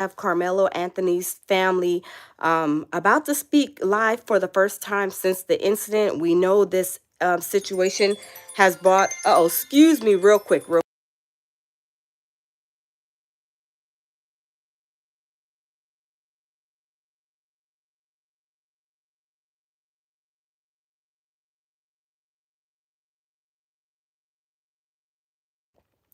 have Carmelo Anthony's family about to speak live for the first time since the incident. We know this situation has brought, oh, excuse me, real quick, real.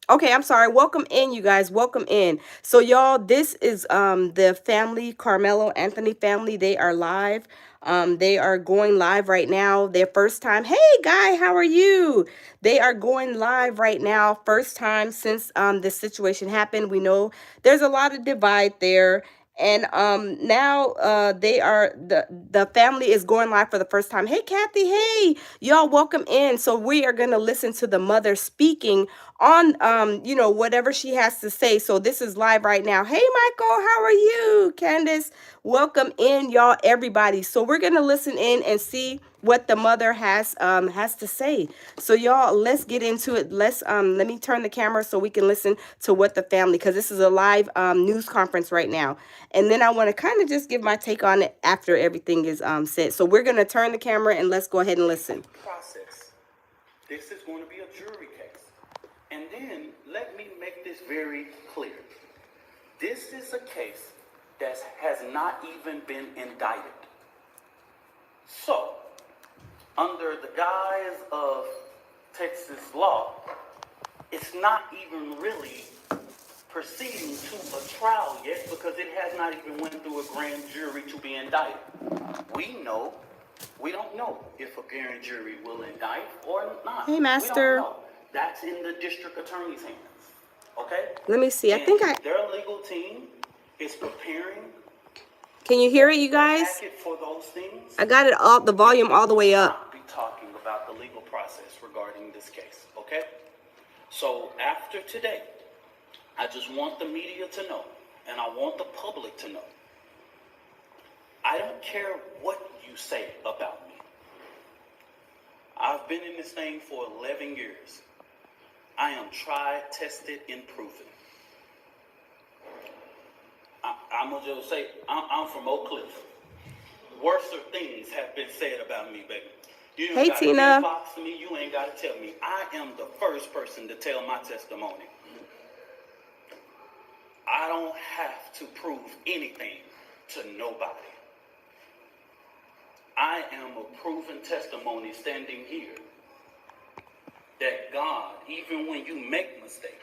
Okay, I'm sorry. Welcome in, you guys. Welcome in. So, y'all, this is the family, Carmelo Anthony family. They are live. They are going live right now. Their first time. Hey, Guy, how are you? They are going live right now. First time since this situation happened. We know there's a lot of divide there. And now they are the family is going live for the first time. Hey, Kathy. Hey, y'all, welcome in. So we are going to listen to the mother speaking on whatever she has to say. So this is live right now. Hey, Michael, how are you? Candace, welcome in, y'all, everybody. So we're going to listen in and see what the mother has to say. So y'all, let's get into it. Let me turn the camera so we can listen to what the family, because this is a live news conference right now. And then I want to kind of just give my take on it after everything is said. So we're going to turn the camera and let's go ahead and listen. Process. This is going to be a jury case. And then let me make this very clear. This is a case that has not even been indicted. So, under the guise of Texas law, it's not even really proceeding to a trial yet because it has not even went through a grand jury to be indicted. We don't know if a grand jury will indict or not. Hey, Master. We don't know. That's in the district attorney's hands. Okay? Let me see. Their legal team is preparing. Can you hear it, you guys? For those things. I got it all, the volume all the way up. I'll be talking about the legal process regarding this case, okay? So after today, I just want the media to know, and I want the public to know. I don't care what you say about me. I've been in this thing for 11 years. I am tried, tested, and proven. I'm going to just say, I'm from Oak Cliff. Worser things have been said about me, baby. You hey, Tina. Fox to me, you ain't got to tell me. I am the first person to tell my testimony. I don't have to prove anything to nobody. I am a proven testimony standing here that God, even when you make mistakes.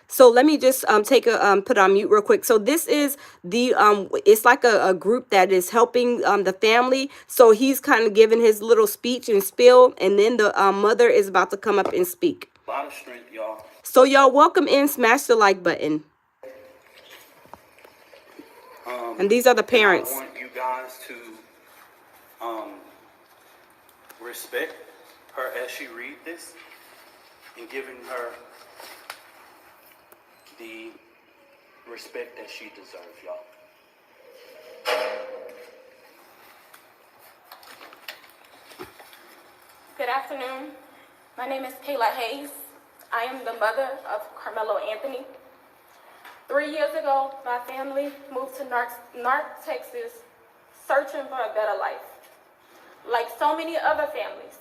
So let me just take a put on mute real quick. So this is the it's like a group that is helping the family. So he's kind of giving his little speech and spiel, and then the mother is about to come up and speak. A lot of strength, y'all. So y'all, welcome in. Smash the like button. And these are the parents. I want you guys to respect her as she read this and giving her the respect that she deserves, y'all. Good afternoon. My name is Kayla Hayes. I am the mother of Karmelo Anthony. 3 years ago, my family moved to North Texas, searching for a better life. Like so many other families,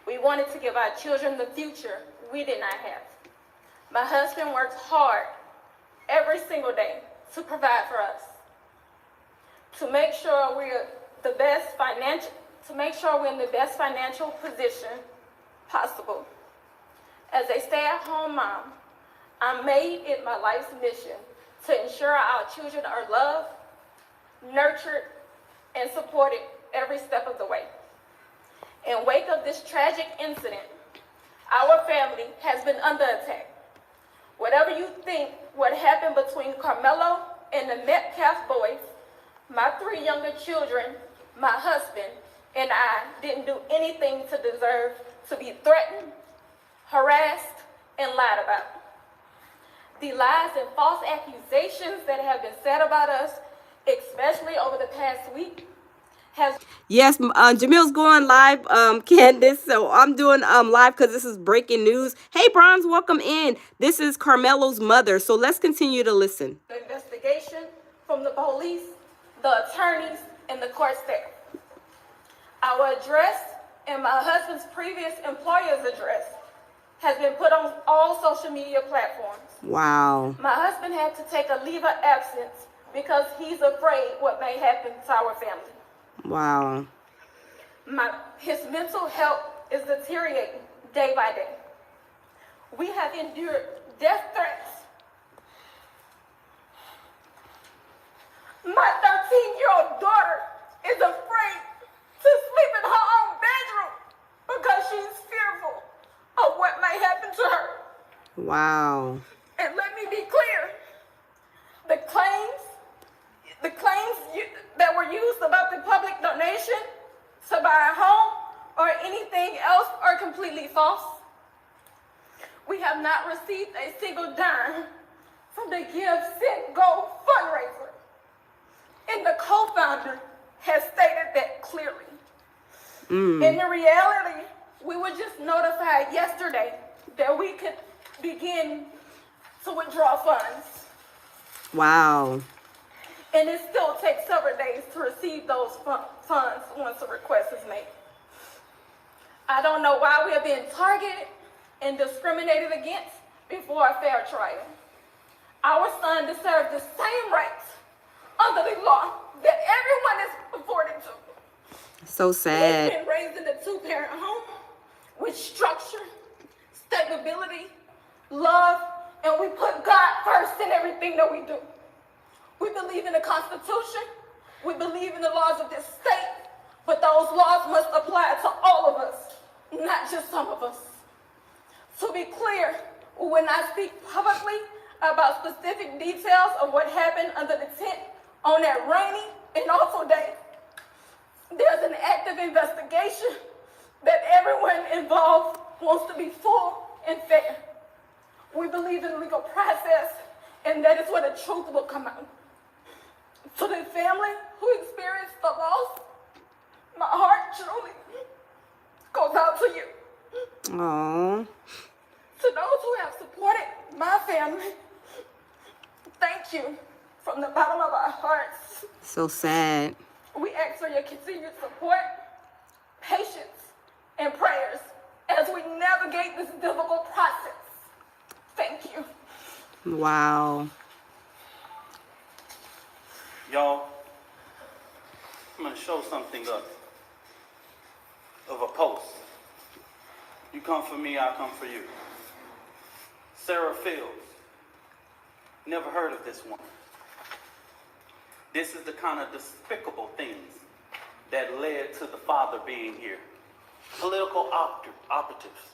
we wanted to give our children the future we did not have. My husband works hard every single day to provide for us, to make sure we're in the best financial position possible. As a stay-at-home mom, I made it my life's mission to ensure our children are loved, nurtured, and supported every step of the way. In wake of this tragic incident, our family has been under attack. Whatever you think what happened between Karmelo and the Metcalf boys, my 3 younger children, my husband, and I didn't do anything to deserve to be threatened, harassed, and lied about. The lies and false accusations that have been said about us, especially over the past week, Yes, Jamil's going live, Candace. So I'm doing live because this is breaking news. Hey, Bronze, welcome in. This is Carmelo's mother. So let's continue to listen. The investigation from the police, the attorneys, and the court staff. Our address and my husband's previous employer's address has been put on all social media platforms. Wow. My husband had to take a leave of absence because he's afraid what may happen to our family. Wow. His mental health is deteriorating day by day. We have endured death threats. My 13-year-old daughter is afraid to sleep in her own bedroom because she's fearful of what may happen to her. Wow. And let me be clear, the claims that were used about the public donation to buy a home or anything else are completely false. We have not received a single dime from the Give, Send, Go fundraiser. And the co-founder has stated that clearly. In the reality, we were just notified yesterday that we could begin to withdraw funds. Wow. And it still takes several days to receive those funds once a request is made. I don't know why we are being targeted and discriminated against before a fair trial. Our son deserves the same rights under the law that everyone is afforded to. So sad. He's been raised in a two-parent home with structure, stability, love, and we put God first in everything that we do. We believe in the Constitution. We believe in the laws of this state, but those laws must apply to all of us, not just some of us. To be clear, we will not speak publicly about specific details of what happened under the tent on that rainy and awful day. There's an active investigation that everyone involved wants to be full and fair. We believe in the legal process, and that is where the truth will come out. To the family who experienced the loss, my heart truly goes out to you. Aww. To those who have supported my family, thank you from the bottom of our hearts. So sad. We ask for your continued support, patience, and prayers as we navigate this difficult process. Thank you. Wow. Y'all, I'm going to show something of a post. You come for me, I come for you. Sarah Fields. Never heard of this woman. This is the kind of despicable things that led to the father being here. Political operatives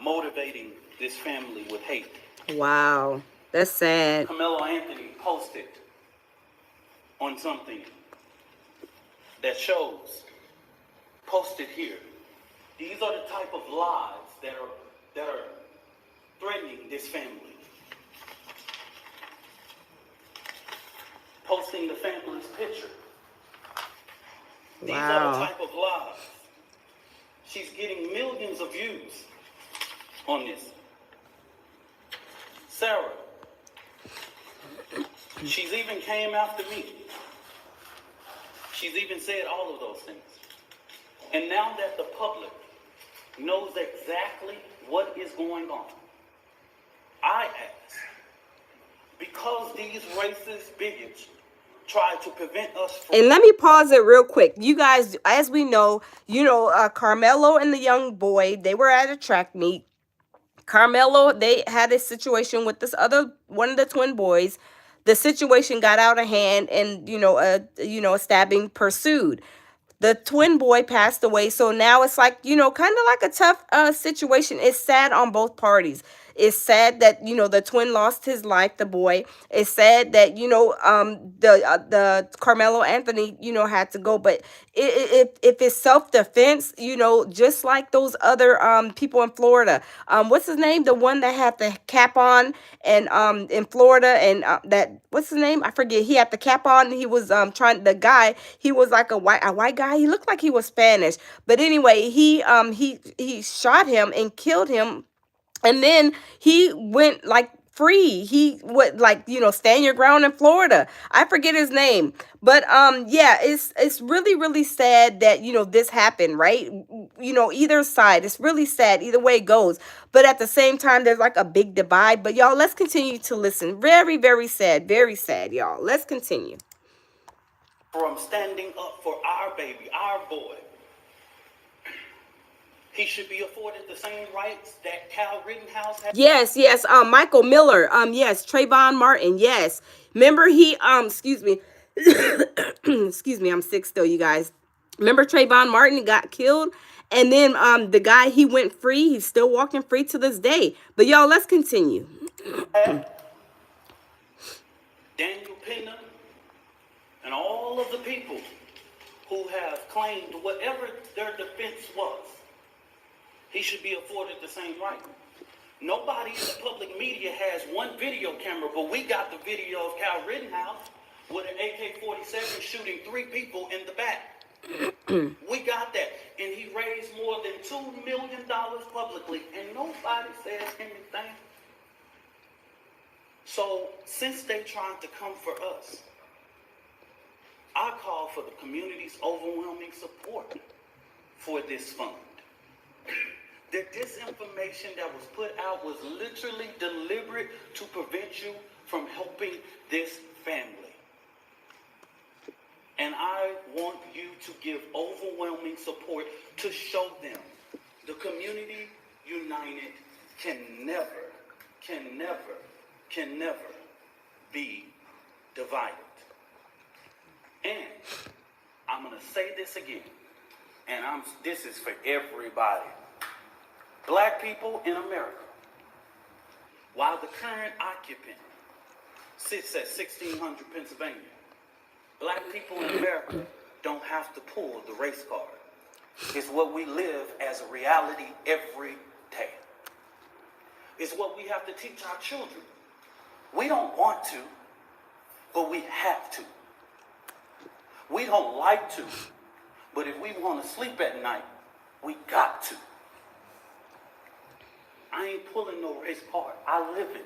motivating this family with hate. Wow. That's sad. Karmelo Anthony posted on something that shows, posted here. These are the type of lies that are threatening this family. Posting the family's picture. These are the Wow. type of lies. She's getting millions of views on this. Sarah, she's even came after me. She's even said all of those things. And now that the public knows exactly what is going on, I ask, because these racist bigots try to prevent us from... And let me pause it real quick. You guys, as we know, Karmelo and the young boy, they were at a track meet. Karmelo, they had a situation with this other one of the twin boys. The situation got out of hand, and a stabbing pursued. The twin boy passed away, so now it's like, kind of like a tough situation. It's sad on both parties. It's sad that the twin lost his life, the boy. It's sad that the Karmelo Anthony had to go. But if it's self-defense, just like those other people in Florida, what's his name, the one that had the cap on, and in Florida, and that, what's his name, I forget, he had the cap on. He was the guy, he was like a white guy. He looked like he was Spanish, but anyway, he shot him and killed him. And then he went like free. He would, like, stand your ground in Florida. I forget his name. But yeah, it's really, really sad that, this happened, right? Either side. It's really sad. Either way it goes. But at the same time, there's like a big divide. But y'all, let's continue to listen. Very, very sad, y'all. Let's continue. From standing up for our baby, our boy. He should be afforded the same rights that Cal Rittenhouse has. Yes. Michael Miller. Yes. Trayvon Martin. Yes. Remember he. Excuse me. Excuse me. I'm sick still, you guys. Remember Trayvon Martin got killed, and then the guy, he went free. He's still walking free to this day. But y'all, let's continue. Daniel Pena and all of the people who have claimed whatever their defense was. He should be afforded the same right. Nobody in the public media has one video camera, but we got the video of Cal Rittenhouse with an AK-47 shooting 3 people in the back. We got that. And he raised more than $2 million publicly, and nobody says anything. So, since they trying to come for us, I call for the community's overwhelming support for this fund. The disinformation that was put out was literally deliberate to prevent you from helping this family. And I want you to give overwhelming support to show them the community united can never be divided. And I'm going to say this again, and this is for everybody. Black people in America, while the current occupant sits at 1600 Pennsylvania, black people in America don't have to pull the race card. It's what we live as a reality every day. It's what we have to teach our children. We don't want to, but we have to. We don't like to, but if we want to sleep at night, we got to. I ain't pulling no race card. I live it.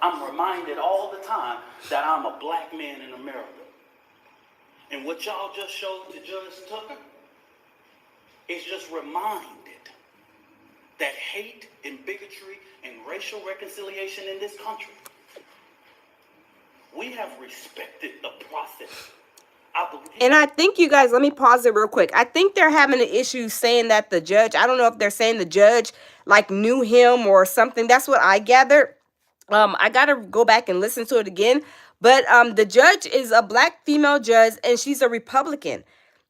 I'm reminded all the time that I'm a black man in America. And what y'all just showed to Judge Tucker is just reminded that hate and bigotry and racial reconciliation in this country, we have respected the process. And I think, you guys, let me pause it real quick. I think they're having an issue saying that the judge, I don't know if they're saying the judge like knew him or something. That's what I gathered. I gotta go back and listen to it again. But the judge is a black female judge, and she's a Republican.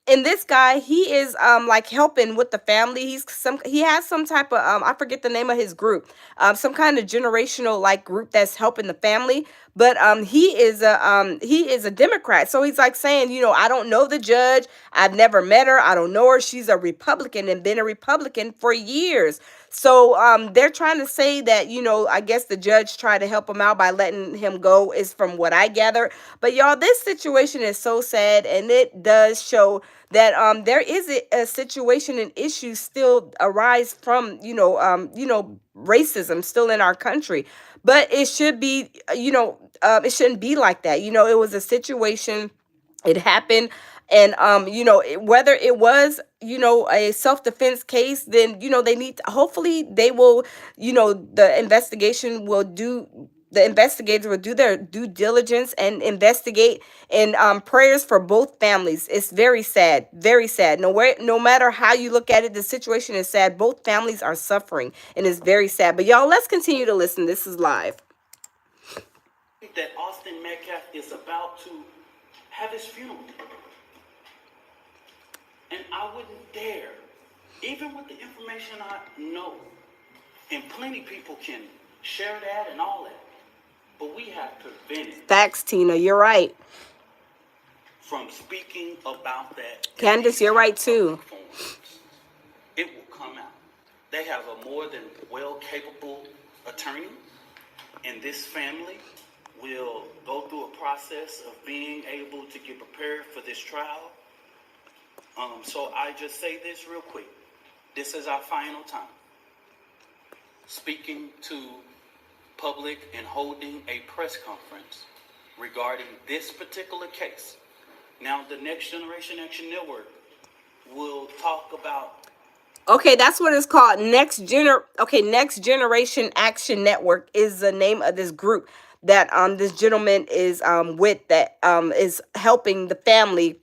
And this guy, he is like helping with the family. He has some type of I forget the name of his group, some kind of generational like group that's helping the family. But he is a Democrat, so he's like saying, I don't know the judge, I've never met her, I don't know her. She's a Republican and been a Republican for years. So they're trying to say that, I guess the judge tried to help him out by letting him go, is from what I gather. But y'all, this situation is so sad, and it does show that there is a situation and issues still arise from, racism still in our country. But it should be, it shouldn't be like that. It was a situation, it happened. And, whether it was, a self-defense case, then, they need to, hopefully they will, the investigators will do their due diligence and investigate. And prayers for both families. It's very sad, very sad. No matter how you look at it, the situation is sad. Both families are suffering, and it's very sad. But y'all, let's continue to listen. This is live. That Austin Metcalf is about to have his funeral. And I wouldn't dare, even with the information I know, and plenty people can share that and all that, but we have prevented. Facts, Tina, you're right. From speaking about that. Candace, you're right too. It will come out. They have a more than well-capable attorney, and this family will go through a process of being able to get prepared for this trial. So I just say this real quick. This is our final time speaking to public and holding a press conference regarding this particular case. Now, the Next Generation Action Network will talk about. Okay, that's what it's called. Next Generation Action Network is the name of this group that this gentleman is with, that is helping the family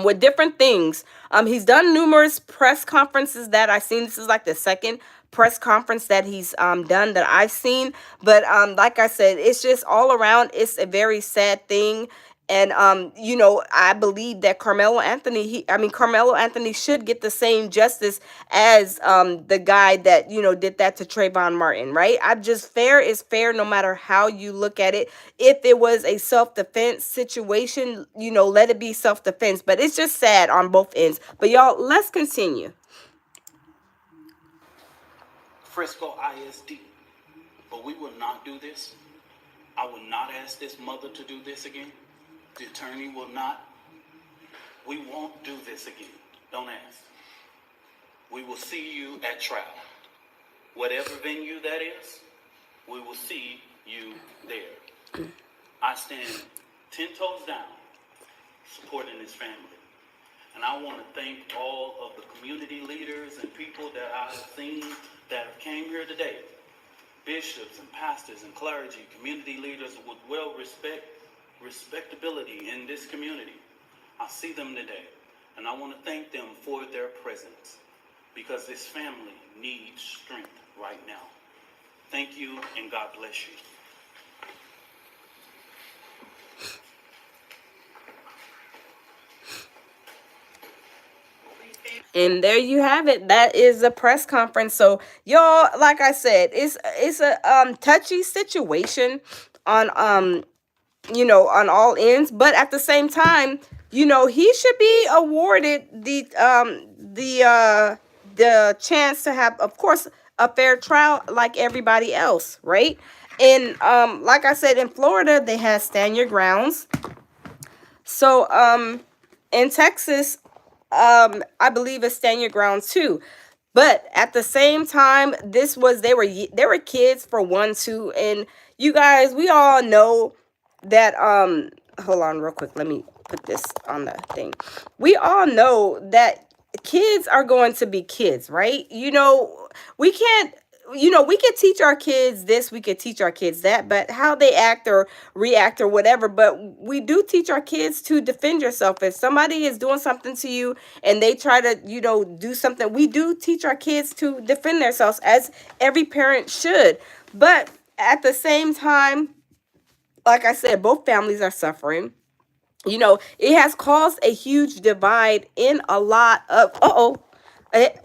with different things. He's done numerous press conferences that I've seen. This is like the second press conference that he's done that I've seen. But like I said, it's just all around. It's a very sad thing. And I believe that Carmelo Anthony should get the same justice as the guy that did that to Trayvon Martin, right? I'm just, fair is fair no matter how you look at it. If it was a self-defense situation, let it be self-defense. But it's just sad on both ends. But y'all, let's continue. Frisco ISD. But we will not do this. I will not ask this mother to do this again. The attorney will not. We won't do this again. Don't ask. We will see you at trial. Whatever venue that is, we will see you there. I stand 10 toes down supporting this family. And I want to thank all of the community leaders and people that I've seen that have came here today. Bishops and pastors and clergy, community leaders with respectability in this community. I see them today, and I want to thank them for their presence, because this family needs strength right now. Thank you, and God bless you. And there you have it. That is a press conference. So y'all, like I said, it's a touchy situation on on all ends. But at the same time, he should be awarded the chance to have, of course, a fair trial like everybody else, right? And like I said, in Florida, they have stand your grounds. So in Texas, I believe it's stand your ground too. But at the same time, they were kids for one, two, and you guys, we all know that hold on real quick, let me put this on the thing. We all know that kids are going to be kids, right? We can't, we could teach our kids this, we could teach our kids that, but how they act or react or whatever. But we do teach our kids to defend yourself. If somebody is doing something to you and they try to, do something, we do teach our kids to defend themselves, as every parent should. But at the same time, like I said, both families are suffering. It has caused a huge divide in a lot of,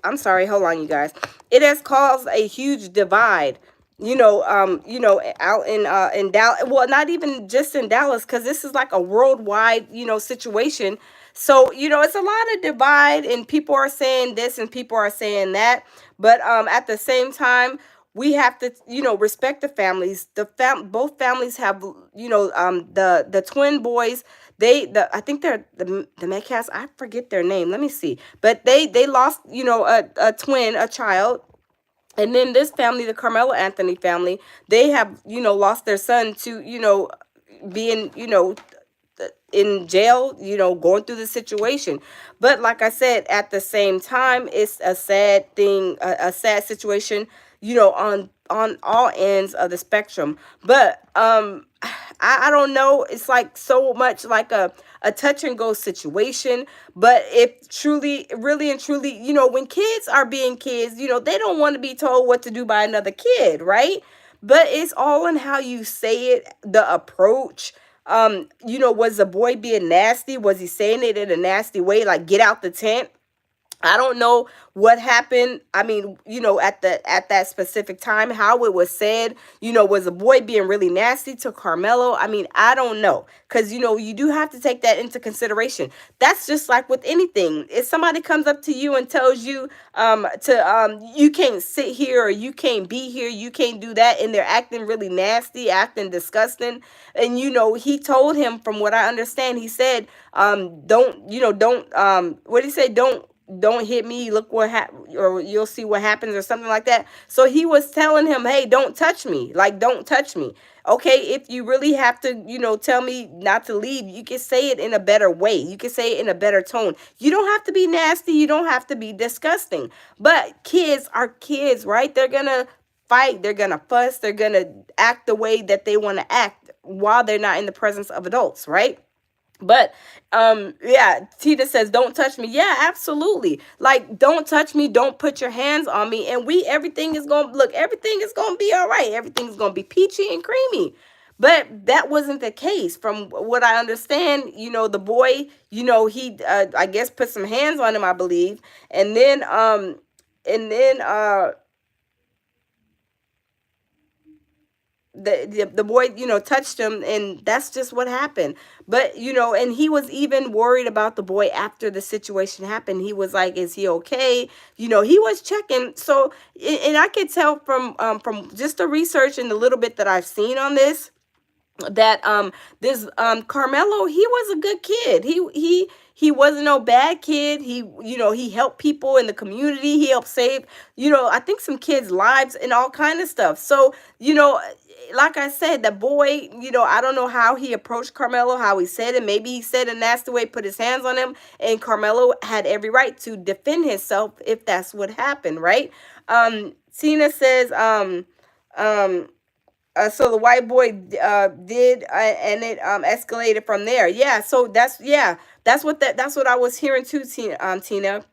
I'm sorry, hold on, you guys. It has caused a huge divide, out in Dallas. Well, not even just in Dallas, because this is like a worldwide, situation. So, it's a lot of divide, and people are saying this and people are saying that. But at the same time, we have to, respect the families. Both families have, the twin boys. I think they're the Metcalfs. I forget their name. Let me see. But they lost, a twin, a child. And then this family, the Carmelo Anthony family, they have, lost their son to, being, in jail, going through the situation. But like I said, at the same time, it's a sad thing, a sad situation, on all ends of the spectrum. But I don't know. It's like so much like a touch and go situation. But if truly, really and truly, when kids are being kids, they don't want to be told what to do by another kid, right? But it's all in how you say it, the approach. Was the boy being nasty? Was he saying it in a nasty way, like get out the tent? I don't know what happened. I mean, at that specific time, how it was said, was a boy being really nasty to Carmelo? I mean, I don't know. Because, you do have to take that into consideration. That's just like with anything. If somebody comes up to you and tells you you can't sit here, or you can't be here, you can't do that, and they're acting really nasty, acting disgusting, and, he told him, from what I understand, he said, don't, what did he say? Don't don't hit me, look what or you'll see what happens, or something like that. So he was telling him, hey, don't touch me, like, don't touch me. Okay, if you really have to, tell me not to leave, you can say it in a better way, you can say it in a better tone. You don't have to be nasty, you don't have to be disgusting. But kids are kids, right? They're gonna fight, they're gonna fuss, they're gonna act the way that they want to act while they're not in the presence of adults, right? But yeah, Tita says don't touch me. Yeah, absolutely. Like, don't touch me, don't put your hands on me, and everything is going to look, everything is going to be all right. Everything's going to be peachy and creamy. But that wasn't the case. From what I understand, the boy, he I guess put some hands on him, I believe. And then the boy, touched him, and that's just what happened. But and he was even worried about the boy after the situation happened. He was like, is he okay? He was checking. So and I could tell from just the research and the little bit that I've seen on that this Karmelo, he was a good kid. He wasn't no bad kid. He helped people in the community. He helped save, I think some kids' lives and all kind of stuff. So, like I said, the boy, I don't know how he approached Carmelo, how he said it. Maybe he said it in a nasty way, put his hands on him, and Carmelo had every right to defend himself if that's what happened, right? Tina says, so the white boy did, and it escalated from there. Yeah, so that's what I was hearing too, Tina.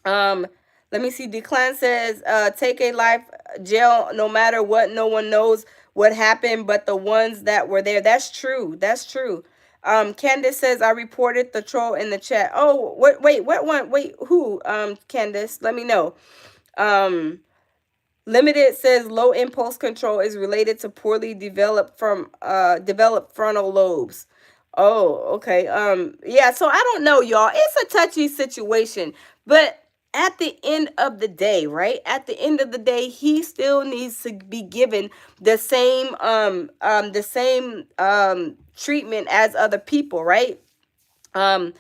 Um, Let me see. Declan says, take a life jail no matter what. No one knows what happened but the ones that were there. That's true. That's true. Candace says, I reported the troll in the chat. Oh, wait, what one? Wait, who? Candace, let me know. Limited says low impulse control is related to poorly developed frontal lobes. Oh, okay. Yeah, so I don't know, y'all. It's a touchy situation, but at the end of the day, right? At the end of the day, he still needs to be given the same treatment as other people, right? Um,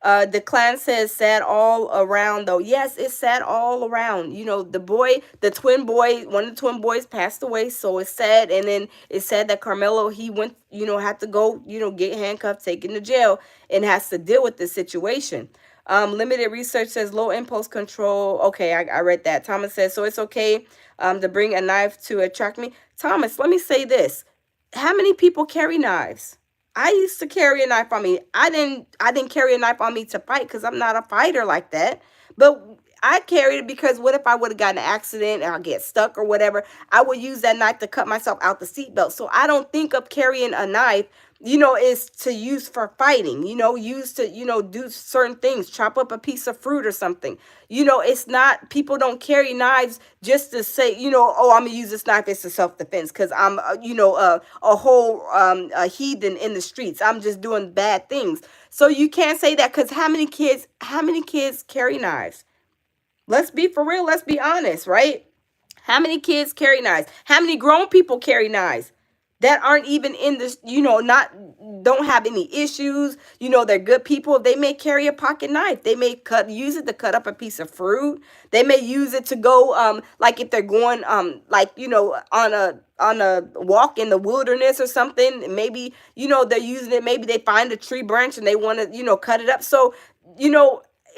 the clan says sad all around though. Yes, it's sad all around. The twin boy, one of the twin boys passed away, so it's sad. And then it's sad that Carmelo, he went, had to go, get handcuffed, taken to jail, and has to deal with this situation. Limited research says low impulse control. Okay, I read that. Thomas says, so it's okay to bring a knife to attract me. Thomas, let me say this. How many people carry knives? I used to carry a knife on me. I didn't carry a knife on me to fight because I'm not a fighter like that. But I carried it because what if I would have gotten an accident and I get stuck or whatever? I would use that knife to cut myself out the seatbelt. So I don't think of carrying a knife, is to use for fighting, use to, do certain things, chop up a piece of fruit or something. It's not, people don't carry knives just to say, oh, I'm gonna use this knife as a self-defense because I'm, a whole a heathen in the streets. I'm just doing bad things. So you can't say that because how many kids carry knives? Let's be for real. Let's be honest, right? How many kids carry knives? How many grown people carry knives that aren't even in this, not don't have any issues? They're good people. They may carry a pocket knife. They may use it to cut up a piece of fruit. They may use it to go, like if they're going, like, on a walk in the wilderness or something. Maybe, they're using it. Maybe they find a tree branch and they want to, cut it up. So,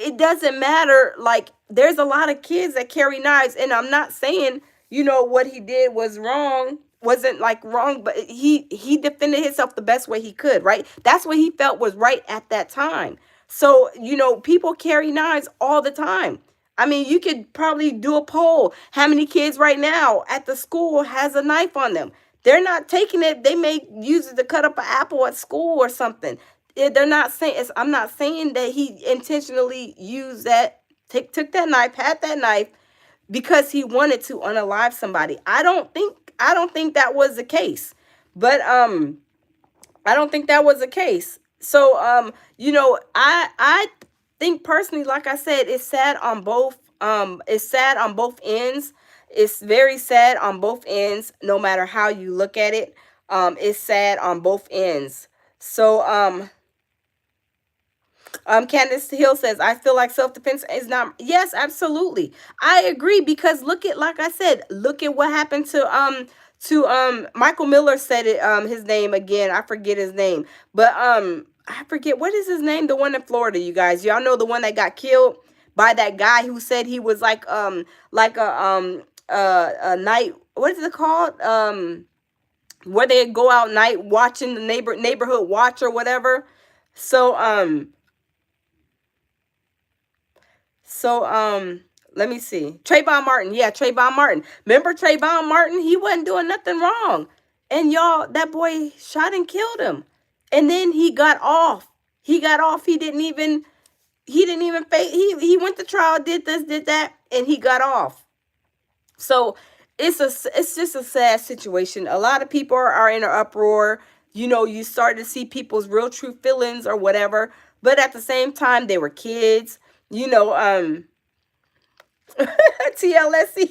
it doesn't matter. Like, there's a lot of kids that carry knives, and I'm not saying, what he did was wrong, wasn't like wrong, but he defended himself the best way he could, right? That's what he felt was right at that time. So, people carry knives all the time. I mean, you could probably do a poll. How many kids right now at the school has a knife on them? They're not taking it. They may use it to cut up an apple at school or something. They're not saying I'm not saying that he intentionally used that, took that knife, had that knife because he wanted to unalive somebody. I don't think that was the case. But I don't think that was the case. So I think personally, like I said, it's sad on both ends. It's very sad on both ends, no matter how you look at it. It's sad on both ends. So Candace Hill says, I feel like self defense is not. Yes, absolutely. I agree because look at, like I said, look at what happened to Michael Miller said it, his name again. I forget his name, but I forget what is his name. The one in Florida, you guys. Y'all know the one that got killed by that guy who said he was like a night. What is it called? Where they go out night watching the neighborhood watch or whatever. So So let me see. Trayvon Martin. Yeah, Trayvon Martin. Remember Trayvon Martin? He wasn't doing nothing wrong. And y'all, that boy shot and killed him. And then he got off. He got off. He didn't even face he went to trial, did this, did that, and he got off. So it's just a sad situation. A lot of people are in an uproar. You start to see people's real true feelings or whatever. But at the same time, they were kids. You know, TLSE.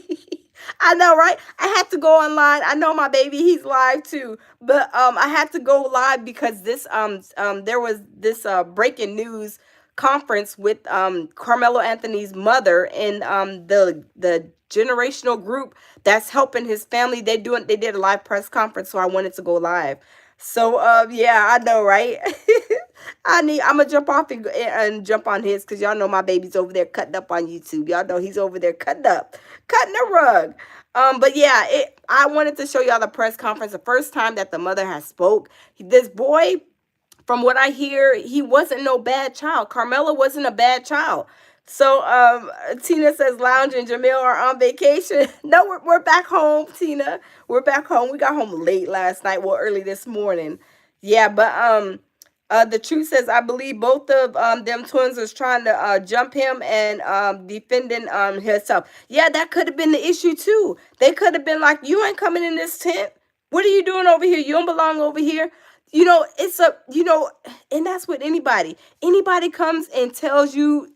I know, right? I had to go online. I know my baby, he's live too. But I had to go live because there was this breaking news conference with Carmelo Anthony's mother and the generational group that's helping his family. They did a live press conference, so I wanted to go live. So yeah, I know, right? I'm gonna jump off and jump on his because y'all know my baby's over there cutting up on YouTube. Y'all know he's over there cutting a rug. But yeah, I wanted to show y'all the press conference. The first time that the mother has spoke. This boy, from what I hear, he wasn't no bad child. Carmela wasn't a bad child. So Tina says Lounge and Jamil are on vacation. No, we're back home, Tina. We're back home. We got home late last night, well, early this morning. Yeah, but the truth says I believe both of them twins was trying to jump him and defending himself. Yeah, that could have been the issue too. They could have been like, you ain't coming in this tent. What are you doing over here? You don't belong over here. It's and that's with anybody. Anybody comes and tells you,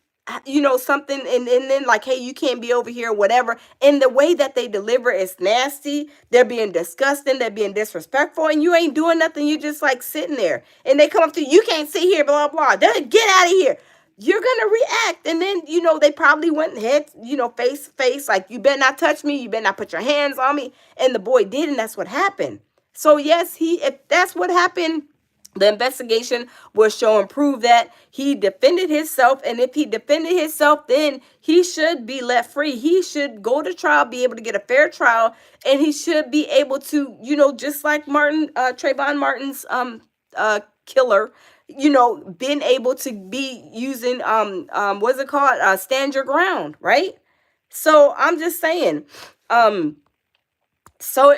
something, and then like, hey, you can't be over here, whatever. And the way that they deliver is nasty. They're being disgusting. They're being disrespectful, and you ain't doing nothing. You just like sitting there, and they come up to you. You can't sit here, blah blah. Get out of here. You're gonna react, and then they probably went head, face to face, like, you better not touch me. You better not put your hands on me. And the boy did, and that's what happened. So yes, if that's what happened, the investigation will show and prove that he defended himself. And if he defended himself, then he should be let free. He should go to trial, be able to get a fair trial, and he should be able to, just like Trayvon Martin's killer, being able to be using what's it called? Stand your ground, right? So I'm just saying, so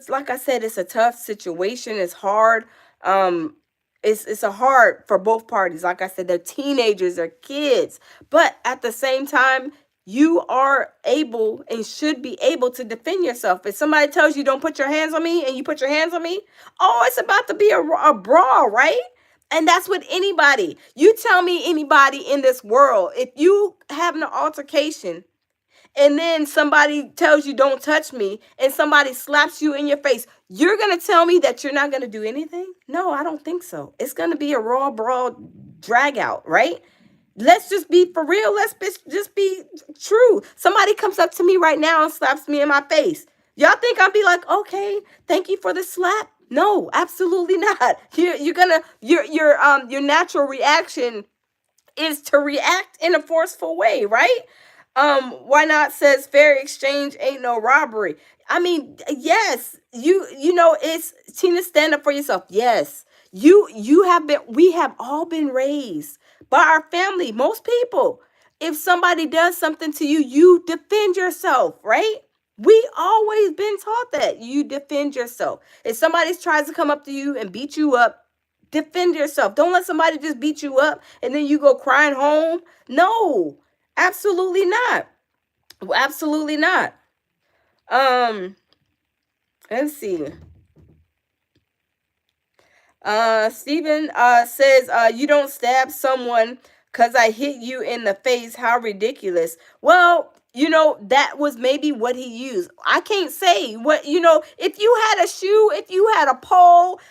like I said, it's a tough situation. It's hard. um it's a hard for both parties. Like I said, they're teenagers, they're kids, but at the same time, you are able and should be able to defend yourself. If somebody tells you don't put your hands on me and you put your hands on me, oh, it's about to be a brawl, right? And that's with anybody. You tell me anybody in this world, if you have an altercation and then somebody tells you don't touch me and somebody slaps you in your face, you're going to tell me that you're not going to do anything? No, I don't think so. It's going to be a raw brawl drag out, right? Let's just be for real. Just be true. Somebody comes up to me right now and slaps me in my face. Y'all think I'll be like, okay, thank you for the slap? No, absolutely not. Your natural reaction is to react in a forceful way, right? Why not says fair exchange ain't no robbery. I mean, yes, it's Tina, stand up for yourself. Yes, we have all been raised by our family. Most people, if somebody does something to you, you defend yourself, right? We always been taught that you defend yourself. If somebody tries to come up to you and beat you up, defend yourself. Don't let somebody just beat you up and then you go crying home. No, absolutely not. Absolutely not. Um, let's see. Stephen says, you don't stab someone because I hit you in the face. How ridiculous. Well, that was maybe what he used. I can't say what, if you had a shoe, if you had a pole,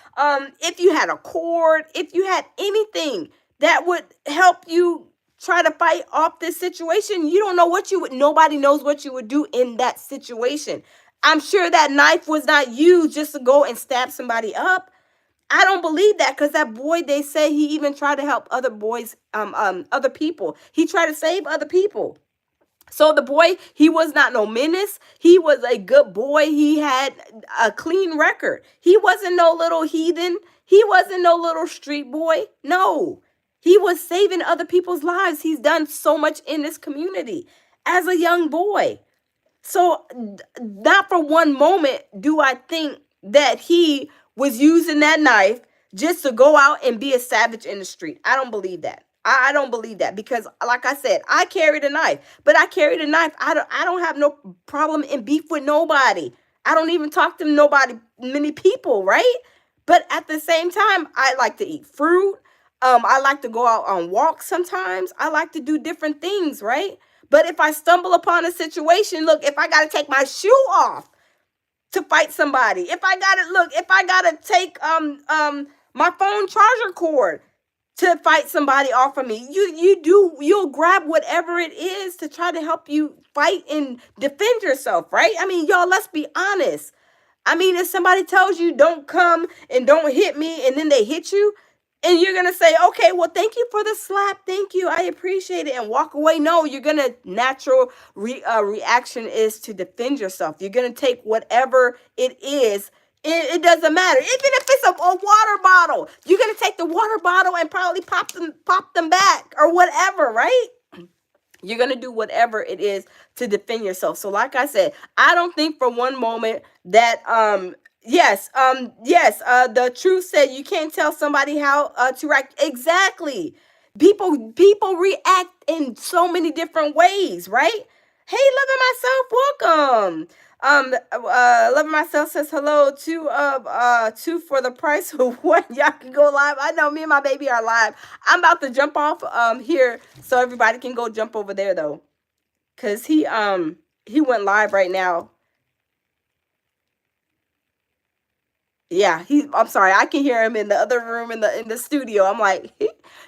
if you had a cord, if you had anything, that would help you try to fight off this situation. You don't know what you would, nobody knows what you would do in that situation. I'm sure that knife was not used just to go and stab somebody up. I don't believe that, because that boy, they say he even tried to help other boys, other people. He tried to save other people. So the boy, he was not no menace. He was a good boy. He had a clean record. He wasn't no little heathen. He wasn't no little street boy. No. He was saving other people's lives. He's done so much in this community as a young boy. So not for one moment do I think that he was using that knife just to go out and be a savage in the street. I don't believe that. I don't believe that, because like I said, I carried a knife, but I carried a knife. I don't have no problem in beef with nobody. I don't even talk to nobody, many people, right? But at the same time, I like to eat fruit. I like to go out on walks sometimes. I like to do different things, right? But if I stumble upon a situation, look, if I got to take my shoe off to fight somebody, if I got to take my phone charger cord to fight somebody off of me, you'll grab whatever it is to try to help you fight and defend yourself, right? I mean, y'all, let's be honest. I mean, if somebody tells you don't come and don't hit me, and then they hit you, and you're gonna say, okay, well, thank you for the slap, thank you, I appreciate it, and walk away. No, you're gonna, natural reaction is to defend yourself. You're gonna take whatever it is. It doesn't matter, even if it's a water bottle. You're gonna take the water bottle and probably pop them back or whatever, right? You're going to do whatever it is to defend yourself. So like I said, I don't think for one moment that the truth said you can't tell somebody how to react. Exactly. People react in so many different ways, right? Hey, loving myself, welcome. Loving myself says hello to two for the price of one. Y'all can go live. I know me and my baby are live. I'm about to jump off here so everybody can go jump over there though, cause he went live right now. Yeah, I'm sorry, I can hear him in the other room in the studio. I'm like,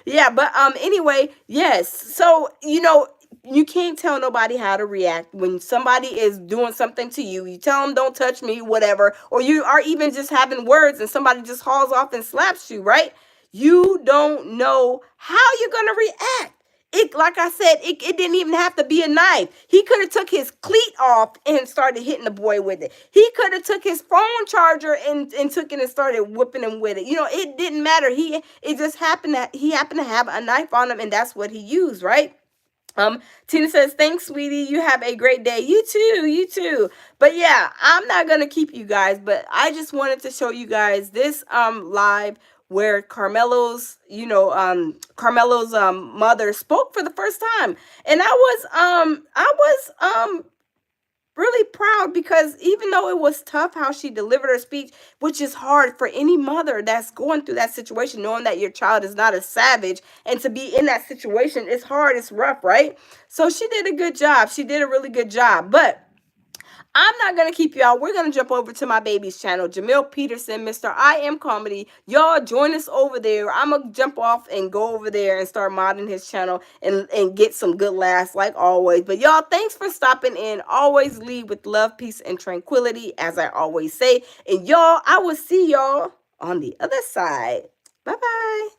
yeah, but anyway, yes. So you can't tell nobody how to react when somebody is doing something to you. You tell them don't touch me, whatever, or you are even just having words and somebody just hauls off and slaps you, right? You don't know how you're gonna react. It, like I said, it didn't even have to be a knife. He could have took his cleat off and started hitting the boy with it. He could have took his phone charger and took it and started whipping him with it. It didn't matter. It just happened that he happened to have a knife on him, and that's what he used, right? Tina says, thanks, sweetie. You have a great day. You too. You too. But yeah, I'm not going to keep you guys, but I just wanted to show you guys this live where Carmelo's mother spoke for the first time. And I was really proud, because even though it was tough how she delivered her speech, which is hard for any mother that's going through that situation, knowing that your child is not a savage, and to be in that situation, it's hard, it's rough, right? So she did a good job. She did a really good job. But I'm not going to keep y'all. We're going to jump over to my baby's channel, Jamil Peterson, Mr. I Am Comedy. Y'all join us over there. I'm going to jump off and go over there and start modding his channel and get some good laughs like always. But y'all, thanks for stopping in. Always lead with love, peace, and tranquility, as I always say. And y'all, I will see y'all on the other side. Bye-bye.